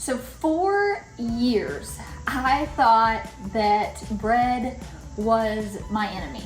So for years, I thought that bread was my enemy.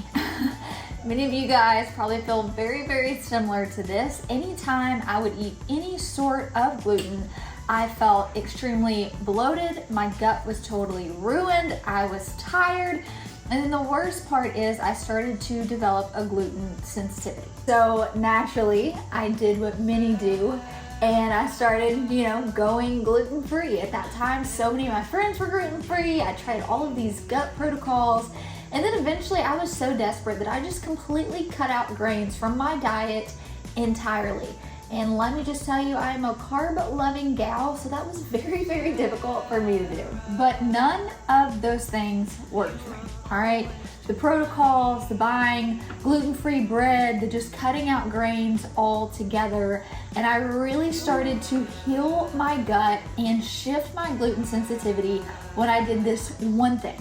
Many of you guys probably feel very, very similar to this. Anytime I would eat any sort of gluten, I felt extremely bloated. My gut was totally ruined. I was tired. And then the worst part is I started to develop a gluten sensitivity. So naturally, I did what many do, and I started, going gluten-free. At that time, so many of my friends were gluten-free. I tried all of these gut protocols. And then eventually I was so desperate that I just completely cut out grains from my diet entirely. And let me just tell you, I am a carb-loving gal, so that was very, very difficult for me to do. But none of those things worked for me, all right? The protocols, the buying gluten-free bread, the just cutting out grains all together. And I really started to heal my gut and shift my gluten sensitivity when I did this one thing.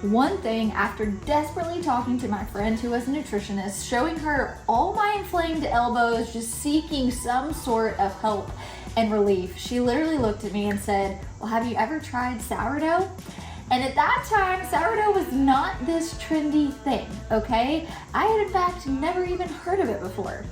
One thing, after desperately talking to my friend who was a nutritionist, showing her all my inflamed elbows, just seeking some sort of help and relief, she literally looked at me and said, well, have you ever tried sourdough? And at that time, sourdough was not this trendy thing, okay? I had in fact never even heard of it before.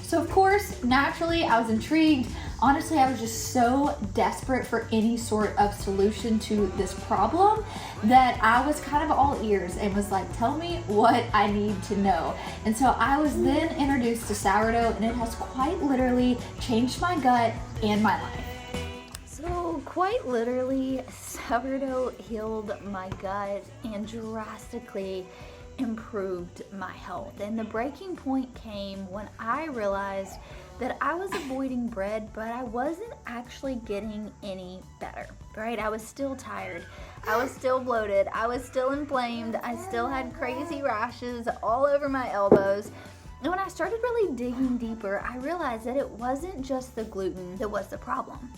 So of course, naturally, I was intrigued. Honestly, I was just so desperate for any sort of solution to this problem that I was kind of all ears and was like, tell me what I need to know. And so I was then introduced to sourdough, and it has quite literally changed my gut and my life. So quite literally, sourdough healed my gut and drastically improved my health. And the breaking point came when I realized that I was avoiding bread, but I wasn't actually getting any better, right? I was still tired. I was still bloated. I was still inflamed. I still had crazy rashes all over my elbows. And when I started really digging deeper, I realized that it wasn't just the gluten that was the problem.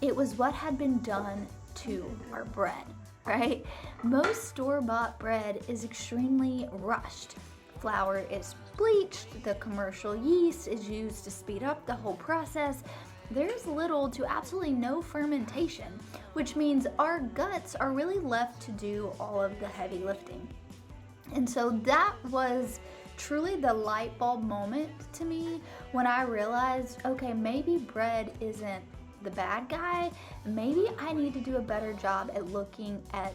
It was what had been done to our bread, right? Most store-bought bread is extremely rushed. Flour is bleached, the commercial yeast is used to speed up the whole process. There's little to absolutely no fermentation, which means our guts are really left to do all of the heavy lifting. And so that was truly the light bulb moment to me when I realized, okay, maybe bread isn't the bad guy. Maybe I need to do a better job at looking at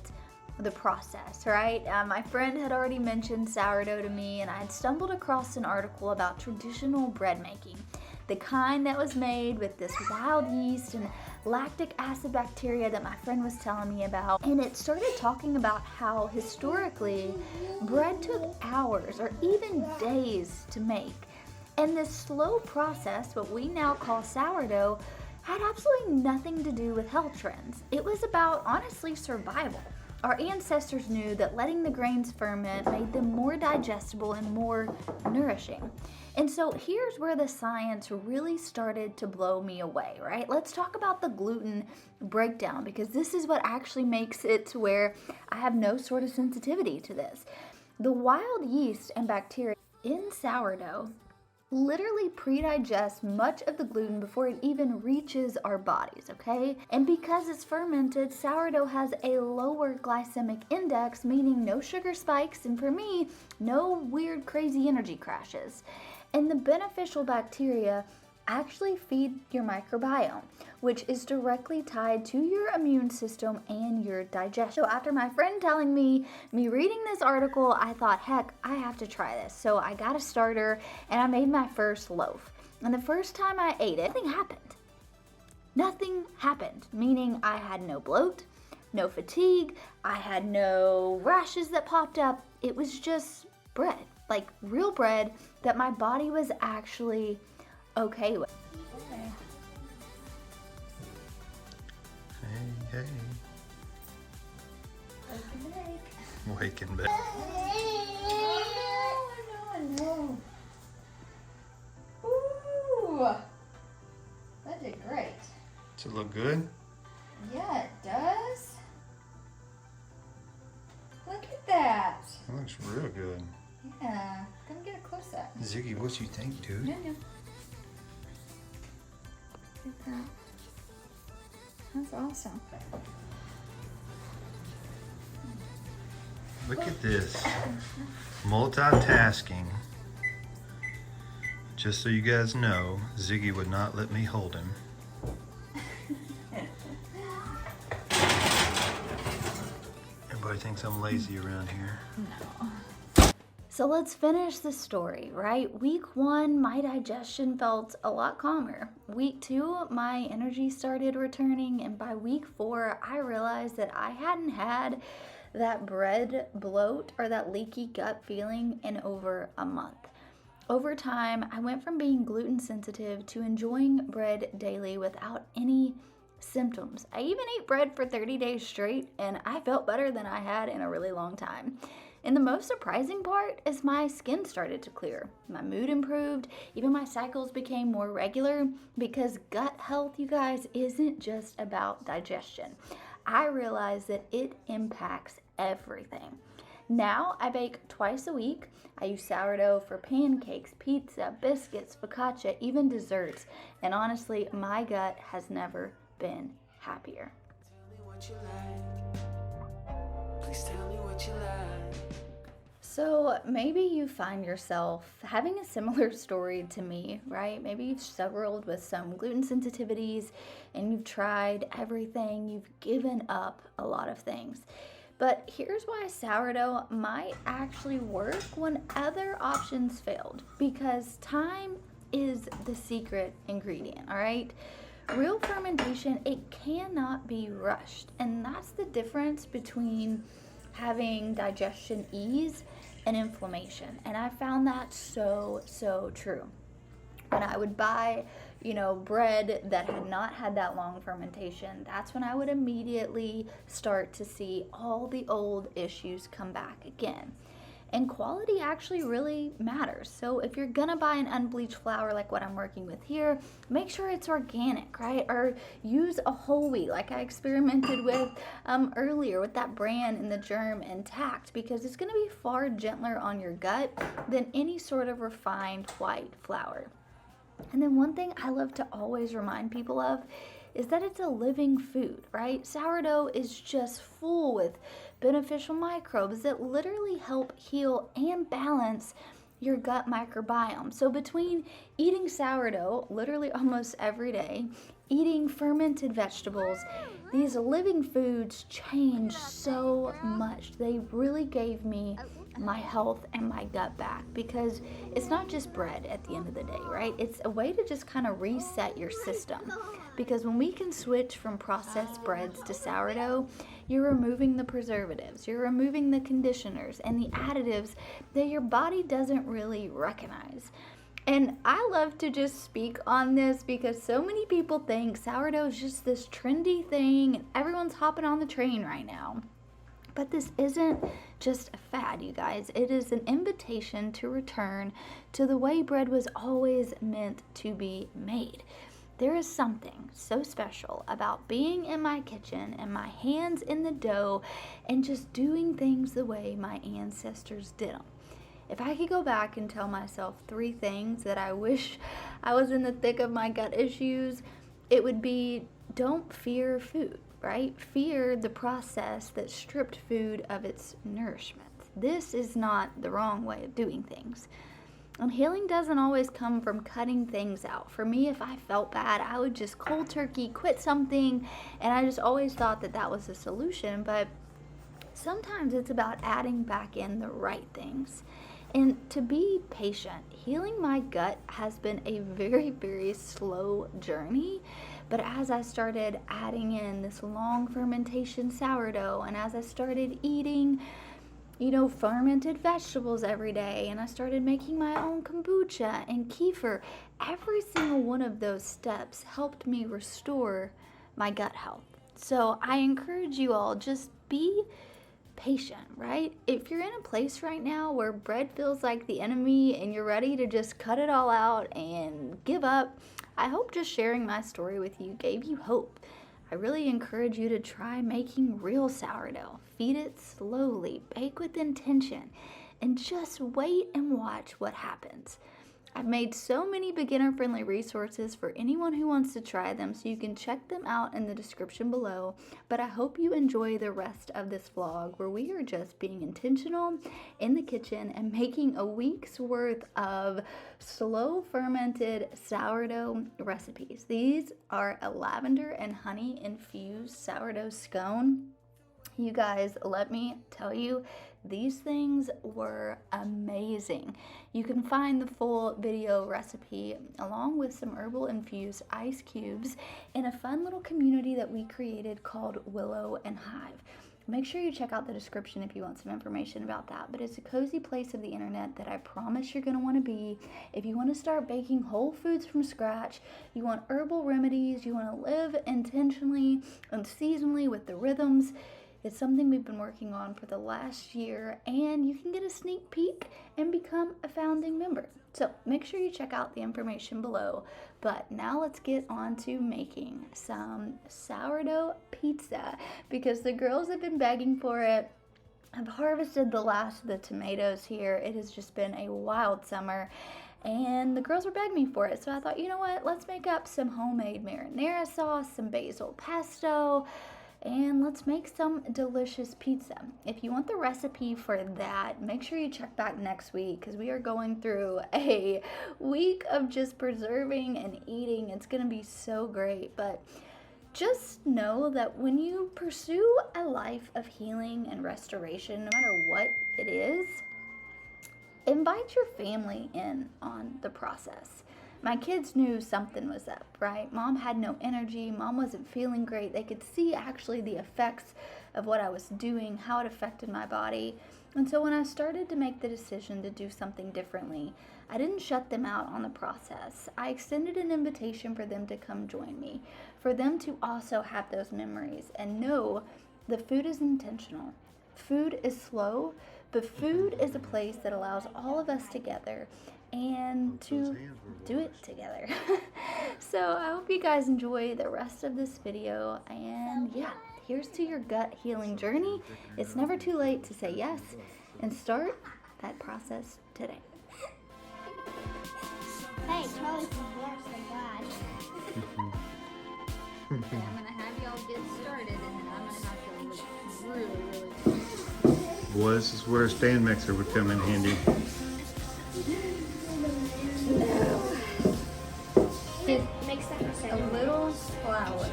the process, right? My friend had already mentioned sourdough to me, and I had stumbled across an article about traditional bread making, the kind that was made with this wild yeast and lactic acid bacteria that my friend was telling me about. And it started talking about how historically bread took hours or even days to make. And this slow process, what we now call sourdough, had absolutely nothing to do with health trends. It was about, honestly, survival. Our ancestors knew that letting the grains ferment made them more digestible and more nourishing. And so here's where the science really started to blow me away, right? Let's talk about the gluten breakdown, because this is what actually makes it to where I have no sort of sensitivity to this. The wild yeast and bacteria in sourdough literally pre-digest much of the gluten before it even reaches our bodies, okay? And because it's fermented, sourdough has a lower glycemic index, meaning no sugar spikes, and for me, no weird crazy energy crashes. And the beneficial bacteria actually feed your microbiome, which is directly tied to your immune system and your digestion. So after my friend telling me reading this article, I thought, heck, I have to try this. So I got a starter and I made my first loaf. And the first time I ate it, nothing happened. Nothing happened, meaning I had no bloat, no fatigue, I had no rashes that popped up. It was just bread, like real bread that my body was actually okay with. Hey. Wake and bake. No. Ooh, that did great. Does it look good? Yeah, it does. Look at that. It looks real good. Yeah, come get a close up. Ziggy, what you think, dude? No. Look at that. That's awesome. Look at this. Multitasking. Just so you guys know, Ziggy would not let me hold him. Everybody thinks I'm lazy around here. No. So let's finish the story, right? Week 1, my digestion felt a lot calmer. Week 2, my energy started returning. And by week 4, I realized that I hadn't had that bread bloat or that leaky gut feeling in over a month. Over time, I went from being gluten sensitive to enjoying bread daily without any symptoms. I even ate bread for 30 days straight, and I felt better than I had in a really long time. And the most surprising part is my skin started to clear. My mood improved, even my cycles became more regular, because gut health, you guys, isn't just about digestion. I realized that it impacts everything. Now I bake twice a week. I use sourdough for pancakes, pizza, biscuits, focaccia, even desserts. And honestly, my gut has never been happier. Please tell me what you like. So maybe you find yourself having a similar story to me, right? Maybe you've struggled with some gluten sensitivities and you've tried everything. You've given up a lot of things. But here's why sourdough might actually work when other options failed, because time is the secret ingredient, all right? Real fermentation, it cannot be rushed. And that's the difference between having digestion ease and inflammation. And I found that so true. When I would buy, bread that had not had that long fermentation, that's when I would immediately start to see all the old issues come back again. And quality actually really matters. So if you're gonna buy an unbleached flour like what I'm working with here, make sure it's organic, right? Or use a whole wheat like I experimented with earlier with that bran and the germ intact, because it's gonna be far gentler on your gut than any sort of refined white flour. And then one thing I love to always remind people of is that it's a living food, right? Sourdough is just full with beneficial microbes that literally help heal and balance your gut microbiome. So between eating sourdough literally almost every day, eating fermented vegetables, these living foods changed so much. They really gave me my health and my gut back, because it's not just bread at the end of the day, right? It's a way to just kind of reset your system, because when we can switch from processed breads to sourdough, you're removing the preservatives, you're removing the conditioners and the additives that your body doesn't really recognize. And I love to just speak on this because so many people think sourdough is just this trendy thing and everyone's hopping on the train right now. But this isn't just a fad, you guys. It is an invitation to return to the way bread was always meant to be made. There is something so special about being in my kitchen and my hands in the dough and just doing things the way my ancestors did them. If I could go back and tell myself 3 things that I wish I was in the thick of my gut issues, it would be: don't fear food, right? Fear the process that stripped food of its nourishment. This is not the wrong way of doing things. And healing doesn't always come from cutting things out. For me, if I felt bad, I would just cold turkey quit something, and I just always thought that that was the solution. But sometimes it's about adding back in the right things. And to be patient, healing my gut has been a very, very slow journey. But as I started adding in this long fermentation sourdough, and as I started eating, fermented vegetables every day, and I started making my own kombucha and kefir, every single one of those steps helped me restore my gut health. So I encourage you all, just be patient, right? If you're in a place right now where bread feels like the enemy and you're ready to just cut it all out and give up, I hope just sharing my story with you gave you hope. I really encourage you to try making real sourdough. Feed it slowly, bake with intention, and just wait and watch what happens. I've made so many beginner-friendly resources for anyone who wants to try them, so you can check them out in the description below. But I hope you enjoy the rest of this vlog where we are just being intentional in the kitchen and making a week's worth of slow fermented sourdough recipes. These are a lavender and honey infused sourdough scone. You guys, let me tell you, these things were amazing. You can find the full video recipe along with some herbal infused ice cubes in a fun little community that we created called Willow Hive. Make sure you check out the description if you want some information about that. But it's a cozy place of the internet that I promise you're going to want to be. If you want to start baking whole foods from scratch, you want herbal remedies, you want to live intentionally and seasonally with the rhythms, it's something we've been working on for the last year, and you can get a sneak peek and become a founding member. So make sure you check out the information below. But now let's get on to making some sourdough pizza because the girls have been begging for it. I've harvested the last of the tomatoes here. It has just been a wild summer, and the girls were begging me for it. So I thought, you know what, let's make up some homemade marinara sauce, some basil pesto, and let's make some delicious pizza. If you want the recipe for that, make sure you check back next week because we are going through a week of just preserving and eating. It's gonna be so great. But just know that when you pursue a life of healing and restoration, no matter what it is, invite your family in on the process. My kids knew something was up, right? Mom had no energy. Mom wasn't feeling great. They could see actually the effects of what I was doing, how it affected my body. And so when I started to make the decision to do something differently, I didn't shut them out on the process. I extended an invitation for them to come join me, for them to also have those memories and know the food is intentional. Food is slow, but food is a place that allows all of us together and to do it together. So I hope you guys enjoy the rest of this video, and yeah, here's to your gut healing journey. It's never too late to say yes and start that process today. Hey, Charlie's worse than God. Okay, I'm gonna have y'all get started, and then I'm gonna have to look really Boy, this is where a stand mixer would come in handy. Make that a little flour.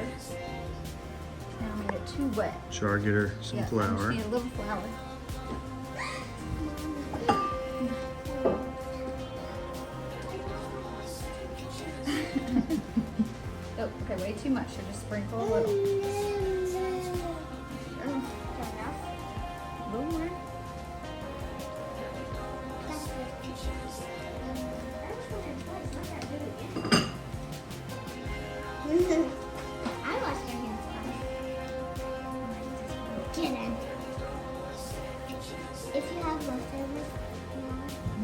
Now I made it too wet. Char, get her some Yeah, I flour. just need a little flour. Oh, okay, way too much. So just sprinkle a little. A little more. I washed your hands twice. Didn't. If you have leftovers,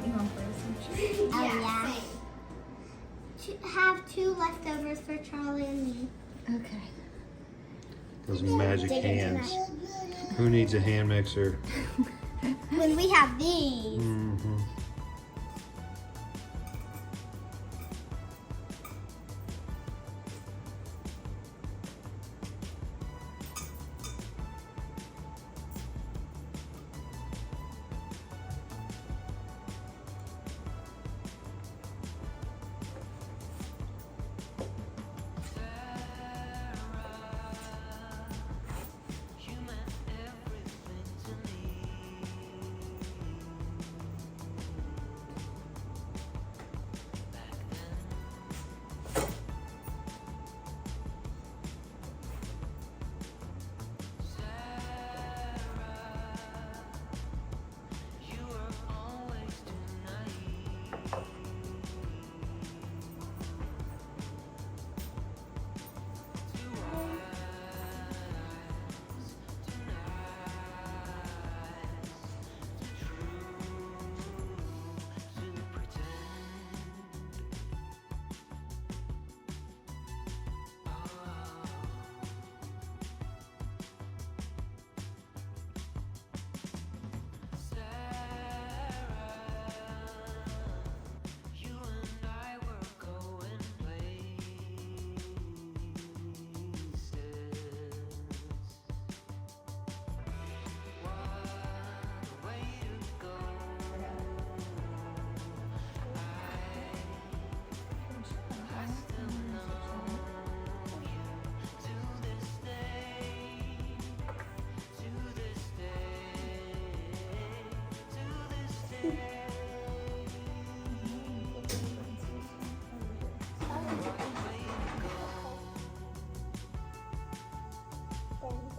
You want frozen? yeah. Have two leftovers for Charlie and me. Okay. Those magic Dig it hands. tonight. Who needs a hand mixer? When we have these. Mm-hmm.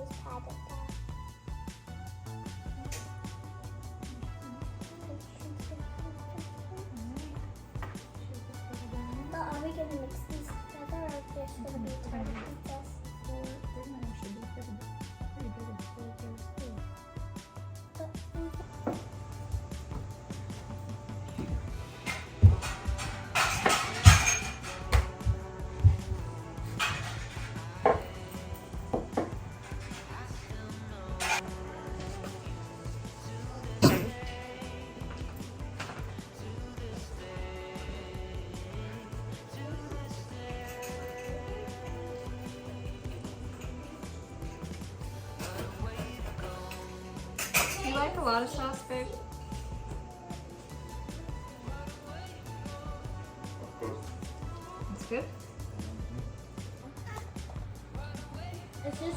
just pat it down. But are we gonna mix these together or just gonna be tiny pizzas? Do you like a lot of sauce, babe? It's good. Is this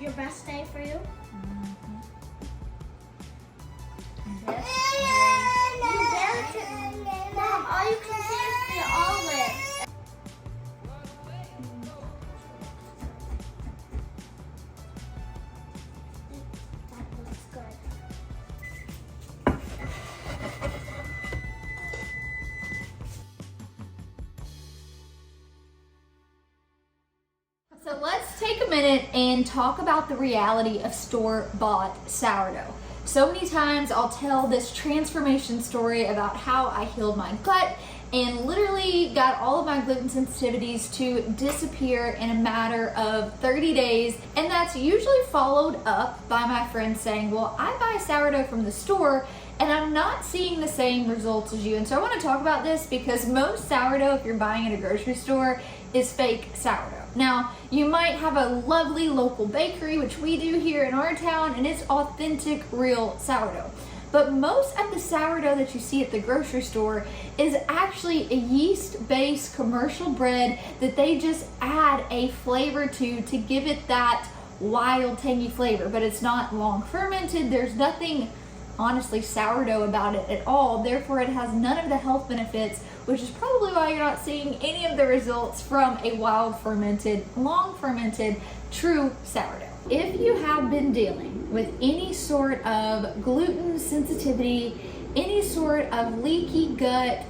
your best day for you? Yes. You barely can. Mom, all you can see is the olive. That looks good. So let's take a minute and talk about the reality of store-bought sourdough. So many times I'll tell this transformation story about how I healed my gut and literally got all of my gluten sensitivities to disappear in a matter of 30 days. And that's usually followed up by my friends saying, well, I buy sourdough from the store and I'm not seeing the same results as you. And so I want to talk about this because most sourdough, if you're buying at a grocery store, is fake sourdough. Now, you might have a lovely local bakery, which we do here in our town, and it's authentic, real sourdough. But most of the sourdough that you see at the grocery store is actually a yeast-based commercial bread that they just add a flavor to give it that wild, tangy flavor. But it's not long fermented. There's nothing, honestly, sourdough about it at all. Therefore, it has none of the health benefits, which is probably why you're not seeing any of the results from a wild fermented, long fermented, true sourdough. If you have been dealing with any sort of gluten sensitivity, any sort of leaky gut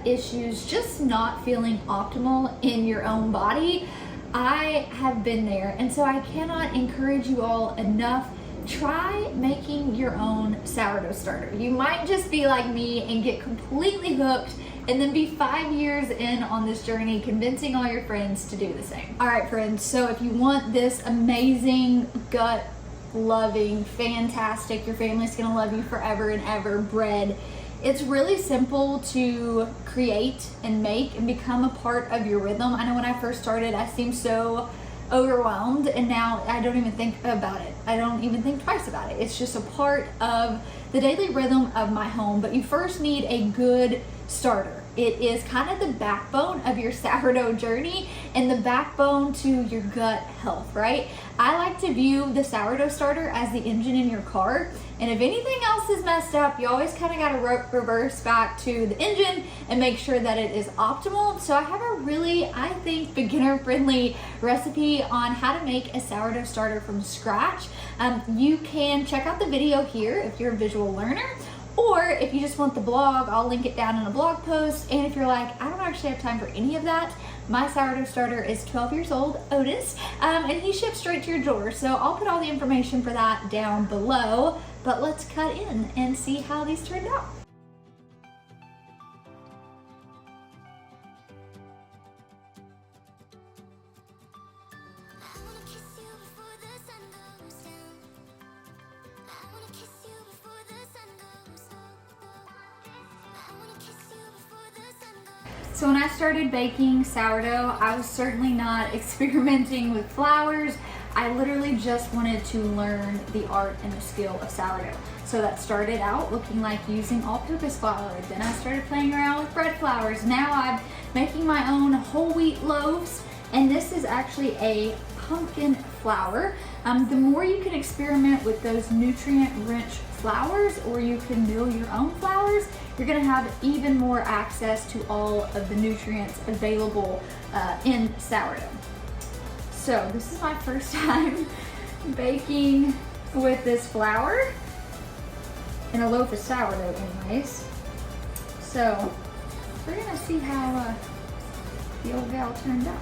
issues, just not feeling optimal in your own body, I have been there. And so I cannot encourage you all enough. Try making your own sourdough starter. You might just be like me and get completely hooked and then be 5 years in on this journey convincing all your friends to do the same. All right, friends, so if you want this amazing, gut loving, fantastic, your family's gonna love you forever and ever bread, it's really simple to create and make and become a part of your rhythm. I know when I first started, I seemed so overwhelmed, and now I don't even think about it. I don't even think twice about it. It's just a part of the daily rhythm of my home. But you first need a good starter. It is kind of the backbone of your sourdough journey and the backbone to your gut health, right? I like to view the sourdough starter as the engine in your car. And if anything else is messed up, you always kind of got to reverse back to the engine and make sure that it is optimal. So I have a really, I think, beginner-friendly recipe on how to make a sourdough starter from scratch. You can check out the video here if you're a visual learner, or if you just want the blog, I'll link it down in a blog post. And if you're like, I don't actually have time for any of that, my sourdough starter is 12 years old, Otis, and he ships straight to your door. So I'll put all the information for that down below. But let's cut in and see how these turned out. So when I started baking sourdough, I was certainly not experimenting with flours. I literally just wanted to learn the art and the skill of sourdough. So that started out looking like using all-purpose flour. Then I started playing around with bread flours. Now I'm making my own whole wheat loaves, and this is actually a pumpkin flour. The more you can experiment with those nutrient-rich flours, or you can mill your own flours, you're gonna have even more access to all of the nutrients available in sourdough. So this is my first time baking with this flour and a loaf of sourdough anyways. So we're gonna see how the old gal turned out.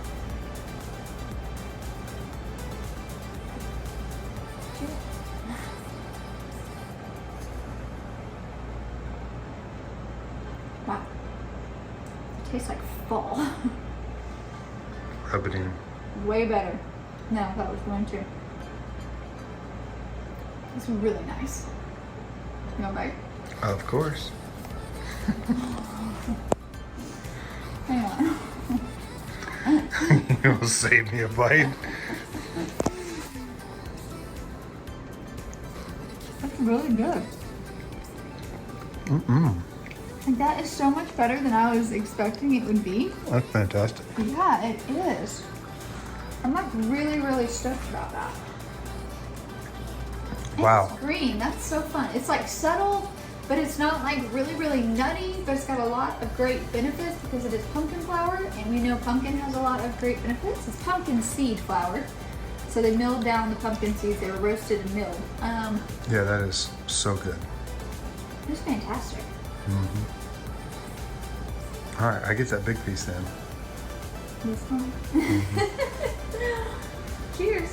Wow, it tastes like fall. Rub it in. Way better. No, that was going to. It's really nice. You want a bite? Of course. Hang on. You'll save me a bite. That's really good. Like, that is so much better than I was expecting it would be. That's fantastic. Yeah, it is. I'm like really, really stoked about that. Wow. It's green. That's so fun. It's like subtle, but it's not like really, really nutty, but it's got a lot of great benefits because it is pumpkin flour, and we know pumpkin has a lot of great benefits. It's pumpkin seed flour. So they milled down the pumpkin seeds. They were roasted and milled. Yeah, that is so good. It's fantastic. All right, I get that big piece then. This one. Cheers.